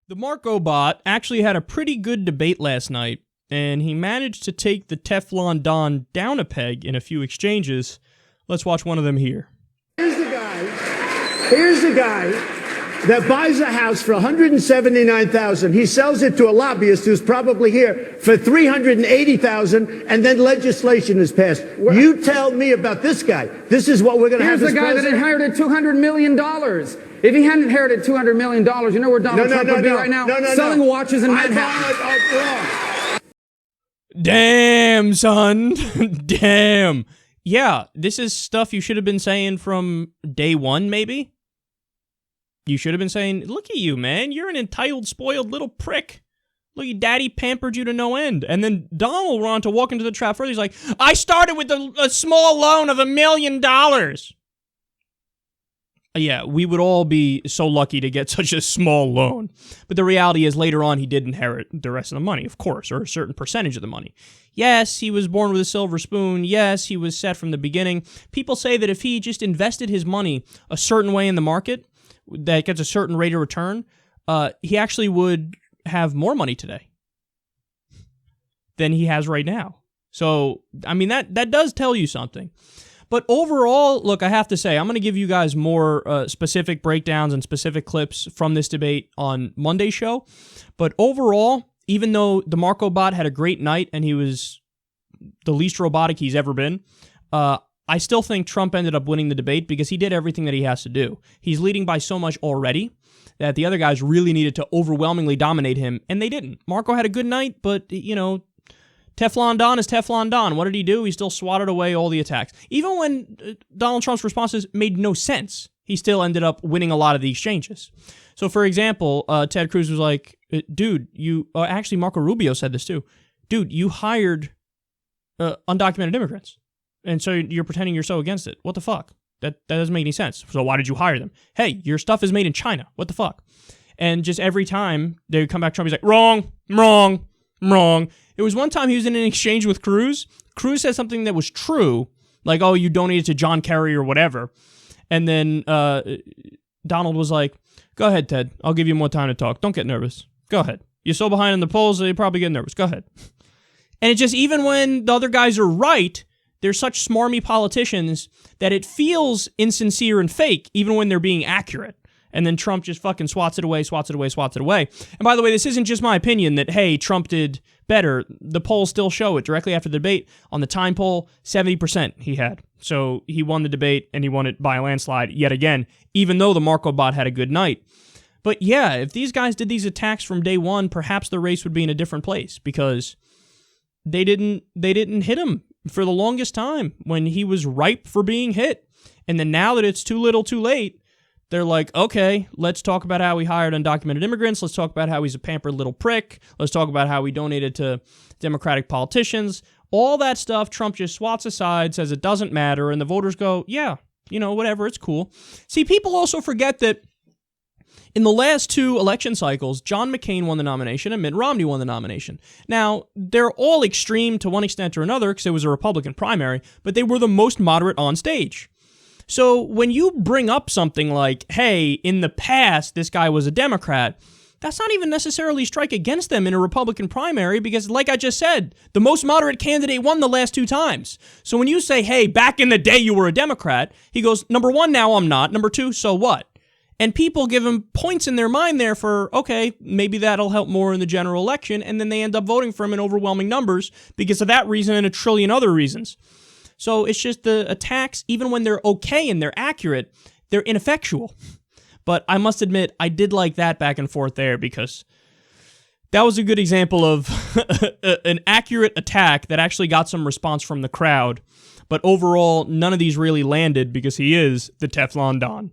The Marco bot actually had a pretty good debate last night, and he managed to take the Teflon Don down a peg in a few exchanges. Let's watch one of them here. Here's the guy that buys a house for $179,000. He sells it to a lobbyist who's probably here for $380,000, and then legislation is passed. You tell me about this guy. This is what we're going to have. Here's the guy that inherited $200 million. If he hadn't inherited $200 million, you know where Donald Trump would be right now? Selling watches in Manhattan. Damn, son. Damn. Yeah, this is stuff you should have been saying from day one, maybe? You should have been saying, look at you, man. You're an entitled, spoiled little prick. Look, your daddy pampered you to no end. And then Donald went on to walk into the trap further. He's like, I started with a small loan of $1 million. Yeah, we would all be so lucky to get such a small loan. But the reality is later on he did inherit the rest of the money, of course, or a certain percentage of the money. Yes, he was born with a silver spoon. Yes, he was set from the beginning. People say that if he just invested his money a certain way in the market, that gets a certain rate of return, he actually would have more money today than he has right now. So, I mean, that does tell you something. But overall, look, I have to say, I'm going to give you guys more specific breakdowns and specific clips from this debate on Monday's show. But overall, even though the Marco bot had a great night and he was the least robotic he's ever been, I still think Trump ended up winning the debate because he did everything that he has to do. He's leading by so much already that the other guys really needed to overwhelmingly dominate him, and they didn't. Marco had a good night, but, you know, Teflon Don is Teflon Don. What did he do? He still swatted away all the attacks. Even when Donald Trump's responses made no sense, he still ended up winning a lot of the exchanges. So, for example, Ted Cruz was like, dude, actually, Marco Rubio said this too. Dude, you hired undocumented immigrants. And so you're pretending you're so against it. What the fuck? That doesn't make any sense. So why did you hire them? Hey, your stuff is made in China. What the fuck? And just every time they would come back, Trump, he's like, wrong. It was one time he was in an exchange with Cruz. Cruz said something that was true, like, oh, you donated to John Kerry or whatever. And then Donald was like, go ahead, Ted. I'll give you more time to talk. Don't get nervous. Go ahead. You're so behind in the polls, you probably get nervous. Go ahead. And it just, even when the other guys are right, they're such smarmy politicians that it feels insincere and fake, even when they're being accurate. And then Trump just fucking swats it away. And by the way, this isn't just my opinion that, hey, Trump did better. The polls still show it. Directly after the debate, on the time poll, 70% he had. So he won the debate, and he won it by a landslide yet again, even though the Marco bot had a good night. But yeah, if these guys did these attacks from day one, perhaps the race would be in a different place, because they didn't hit him for the longest time when he was ripe for being hit. And then now that it's too little too late, they're like, okay, let's talk about how he hired undocumented immigrants. Let's talk about how he's a pampered little prick. Let's talk about how he donated to Democratic politicians. All that stuff Trump just swats aside, says it doesn't matter, and the voters go, yeah, you know, whatever, it's cool. See, people also forget that in the last two election cycles, John McCain won the nomination and Mitt Romney won the nomination. Now, they're all extreme to one extent or another because it was a Republican primary, but they were the most moderate on stage. So when you bring up something like, hey, in the past, this guy was a Democrat, that's not even necessarily strike against them in a Republican primary because, like I just said, the most moderate candidate won the last two times. So when you say, hey, back in the day you were a Democrat, he goes, number one, now I'm not. Number two, so what? And people give him points in their mind there for, okay, maybe that'll help more in the general election, and then they end up voting for him in overwhelming numbers because of that reason and a trillion other reasons. So it's just the attacks, even when they're okay and they're accurate, they're ineffectual. But I must admit, I did like that back and forth there because that was a good example of an accurate attack that actually got some response from the crowd. But overall, none of these really landed because he is the Teflon Don.